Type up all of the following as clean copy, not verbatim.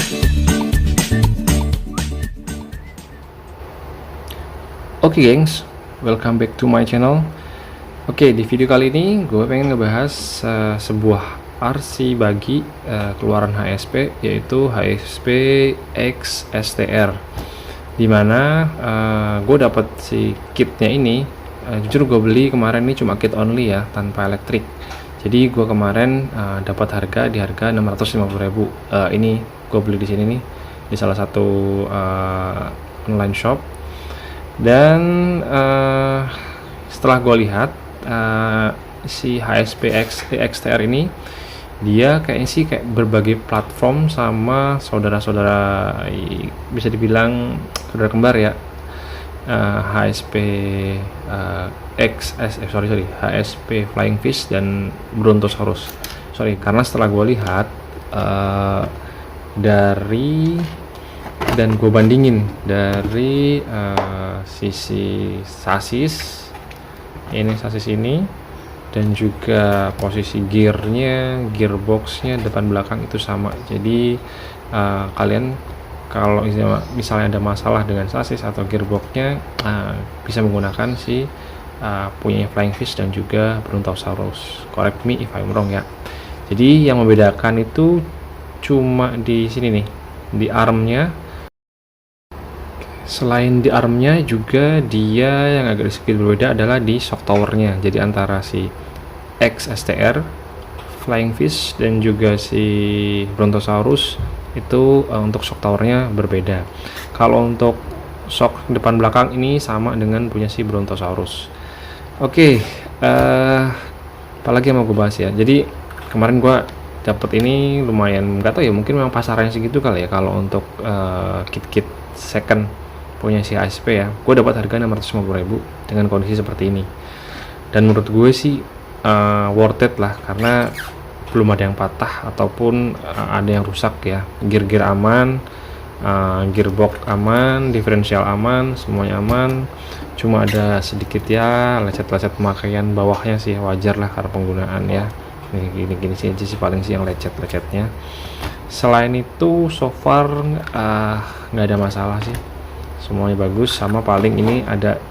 Oke gengs, welcome back to my channel. Oke, di video kali ini gue pengen ngebahas sebuah RC bagi keluaran HSP, yaitu HSP X STR. Dimana gue dapet si kitnya ini, jujur gue beli kemarin ini cuma kit only ya, tanpa elektrik. Jadi gue kemarin dapat di harga 650.000. Ini gue beli di sini nih, di salah satu online shop. Dan setelah gue lihat si HSP XTR ini, dia kayaknya sih kayak berbagai platform sama saudara-saudara, bisa dibilang saudara kembar ya, HSP HSP Flying Fish dan Brontosaurus. Karena setelah gue lihat dan gue bandingin dari sisi sasis ini dan juga posisi gearboxnya depan belakang itu sama. Jadi kalian kalau misalnya ada masalah dengan sasis atau gearboxnya, bisa menggunakan si punya Flying Fish dan juga Brontosaurus. Correct me if I'm wrong ya. Jadi yang membedakan itu cuma di sini nih, di armnya. Selain di armnya juga dia yang agak sedikit berbeda adalah di shock towernya. Jadi antara si X STR Flying Fish dan juga si Brontosaurus itu untuk shock towernya berbeda. Kalau untuk shock depan belakang ini sama dengan punya si Brontosaurus. Oke, apalagi yang mau gue bahas ya. Jadi kemarin gue dapet ini lumayan, nggak tahu ya, mungkin memang pasarannya segitu kali ya kalau untuk kit-kit second punya si HSP ya. Gue dapat harga 650.000 dengan kondisi seperti ini, dan menurut gue sih worth it lah, karena belum ada yang patah ataupun ada yang rusak ya. Gear aman, gearbox aman, diferensial aman, semuanya aman. Cuma ada sedikit ya lecet-lecet pemakaian bawahnya sih, wajar lah karena penggunaan ya. Gini sih aja sih paling sih yang lecet-lecetnya. Selain itu so far nggak ada masalah sih, semuanya bagus. Sama paling ini ada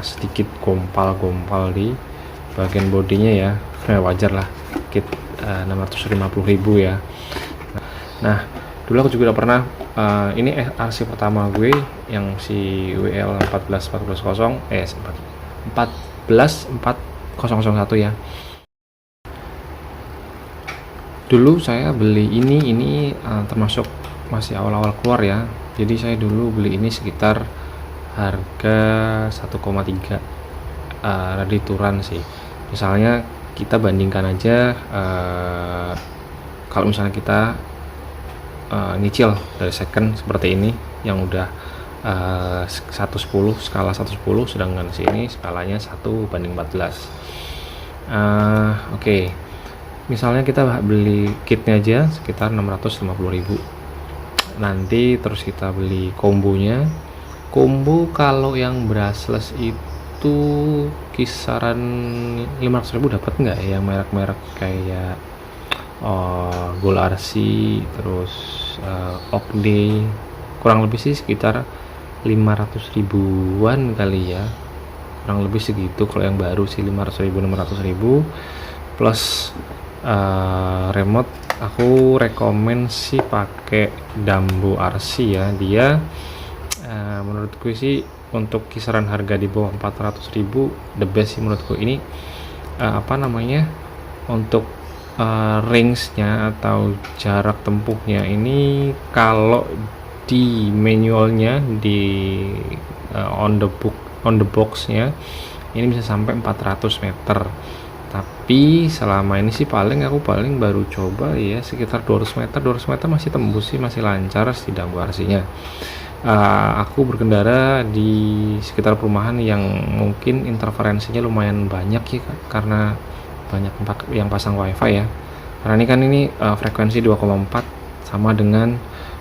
sedikit gompal di bagian bodinya ya, wajar lah, kit 650.000 ya. Nah, dulu aku juga udah pernah, ini RC pertama gue yang si WL 14401 ya. Dulu saya beli ini termasuk masih awal-awal keluar ya. Jadi saya dulu beli ini sekitar harga 1,3 ready to run sih. Misalnya kita bandingkan aja, kalau misalnya kita nyicil dari second seperti ini yang udah 110, skala 110, sedangkan sini skalanya 1:14. Oke. Misalnya kita beli kitnya aja sekitar 650.000. Nanti terus kita beli kombonya. Combo kalau yang brushless itu kisaran 500.000 dapat nggak ya, merek-merek kayak Gold RC, terus Oakday, kurang lebih sih sekitar 500.000-an kali ya, kurang lebih segitu. Kalau yang baru sih 500.000 plus remote. Aku rekomen sih pakai Dambo RC ya. Dia menurutku sih untuk kisaran harga di bawah 400.000 the best sih menurutku. Ini untuk range-nya atau jarak tempuhnya ini, kalau di manualnya, di on the box-nya ini bisa sampai 400 meter. Tapi selama ini sih aku paling baru coba ya sekitar 200 meter masih tembus sih, masih lancar sih Dambo RC-nya. Aku berkendara di sekitar perumahan yang mungkin interferensinya lumayan banyak ya, karena banyak yang pasang wifi ya. Karena ini kan frekuensi 2,4, sama dengan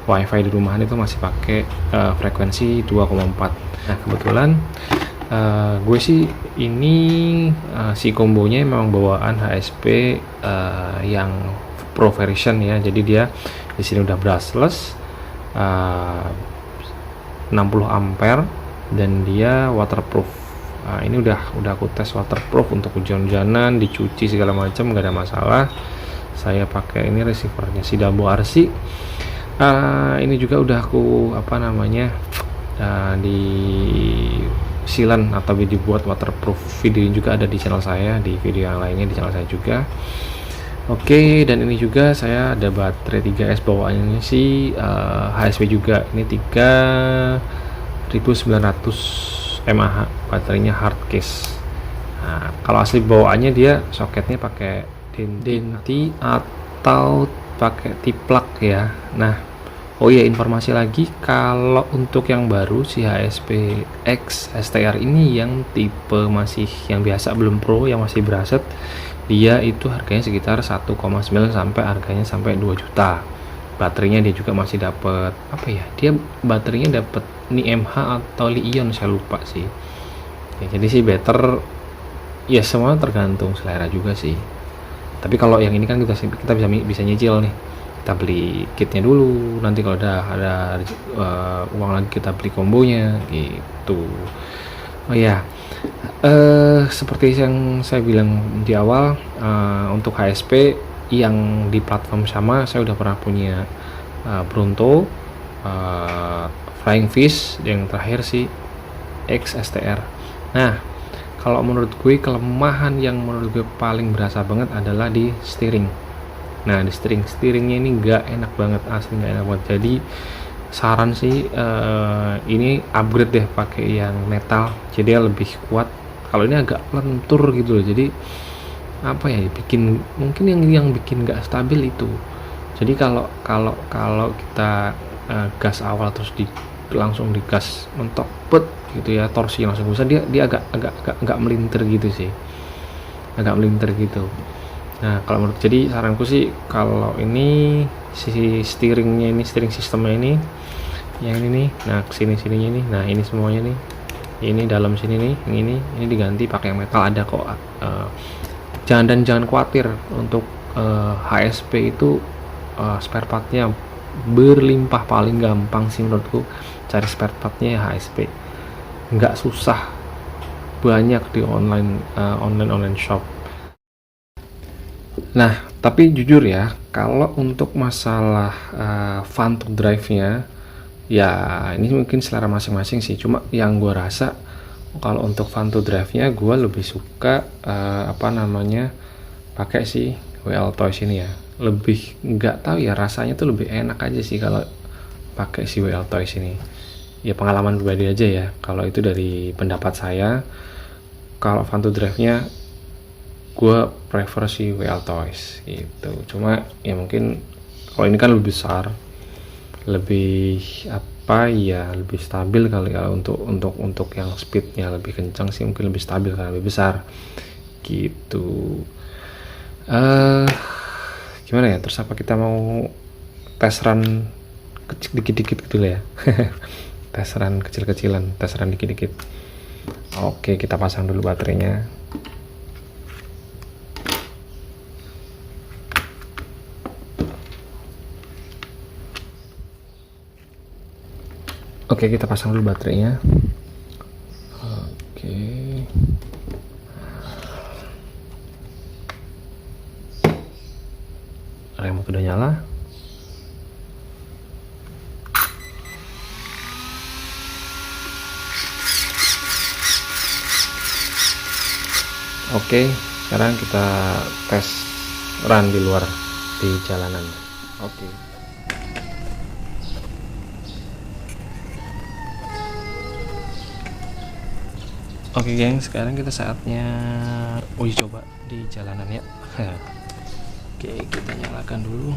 wifi di rumahan itu masih pakai frekuensi 2,4. Nah kebetulan gue sih ini si kombonya memang bawaan HSP yang Pro version ya. Jadi dia di sini udah brushless, uh, 60 ampere dan dia waterproof. Ini udah aku tes waterproof untuk hujan-hujanan, dicuci segala macam nggak ada masalah. Saya pakai ini receivernya si Dabo RC. Ini juga udah aku di silan atau dibuat waterproof. Video juga ada di channel saya, di video yang lainnya di channel saya juga. Oke, dan ini juga saya ada baterai 3S bawaannya si HSP juga. Ini 3900 mAh baterainya hard case. Nah, kalau asli bawaannya dia soketnya pakai Denti atau pakai tiplak ya. Nah, oh iya, informasi lagi, kalau untuk yang baru si HSP X STR ini yang tipe masih yang biasa, belum Pro, yang masih beraset, dia itu harganya sekitar 1,9 sampai harganya sampai 2 juta. Baterainya dia juga masih dapat dia baterainya dapat NiMH atau Li-ion, saya lupa sih ya. Jadi sih better ya, semua tergantung selera juga sih. Tapi kalau yang ini kan kita bisa nyicil nih, kita beli kitnya dulu, nanti kalau ada uang lagi kita beli kombonya gitu. Oh ya, seperti yang saya bilang di awal, untuk HSP yang di platform sama, saya udah pernah punya Bronto, Flying Fish, yang terakhir si X STR. Nah, kalau menurut gue kelemahan yang menurut gue paling berasa banget adalah di steering. Nah, di steeringnya ini nggak enak banget, asli nggak enak banget. Jadi saran sih, ini upgrade deh pakai yang metal, jadi dia lebih kuat. Kalau ini agak lentur gitu loh, jadi bikin mungkin yang bikin nggak stabil itu. Jadi kalau kita gas awal terus langsung digas mentok gitu ya, torsi langsung besar, dia agak melintir gitu sih, agak melintir gitu. Nah, kalau menurut, jadi saranku sih kalau ini si steering sistemnya ini, yang ini nih, nah sininya nih, nah ini semuanya nih, ini dalam sini nih, ini diganti pakai yang metal, ada kok. Jangan khawatir untuk HSP itu, spare partnya berlimpah, paling gampang sih menurutku cari spare partnya ya HSP, nggak susah, banyak di online shop. Nah, tapi jujur ya, kalau untuk masalah fun to drive-nya, ya ini mungkin selera masing-masing sih. Cuma yang gue rasa, kalau untuk fun to drive-nya, gue lebih suka pakai si WL Toys ini ya. Lebih, nggak tahu ya, rasanya tuh lebih enak aja sih kalau pakai si WL Toys ini. Ya pengalaman pribadi aja ya. Kalau itu dari pendapat saya, kalau fun to drive-nya gue prefer si WL Toys gitu. Cuma ya mungkin kalau ini kan lebih besar, lebih lebih stabil kali ya, untuk yang speednya lebih kencang sih, mungkin lebih stabil karena lebih besar gitu. Gimana ya, terus apa kita mau tes run dikit-dikit gitu ya. Tes run kecil-kecilan, tes run dikit-dikit. Oke, kita pasang dulu baterainya. Oke, kita pasang dulu baterainya. Oke. Remote udah nyala. Oke, sekarang kita tes run di luar, di jalanan. Oke. Oke geng, sekarang kita saatnya uji coba di jalanan ya. Oke, kita nyalakan dulu.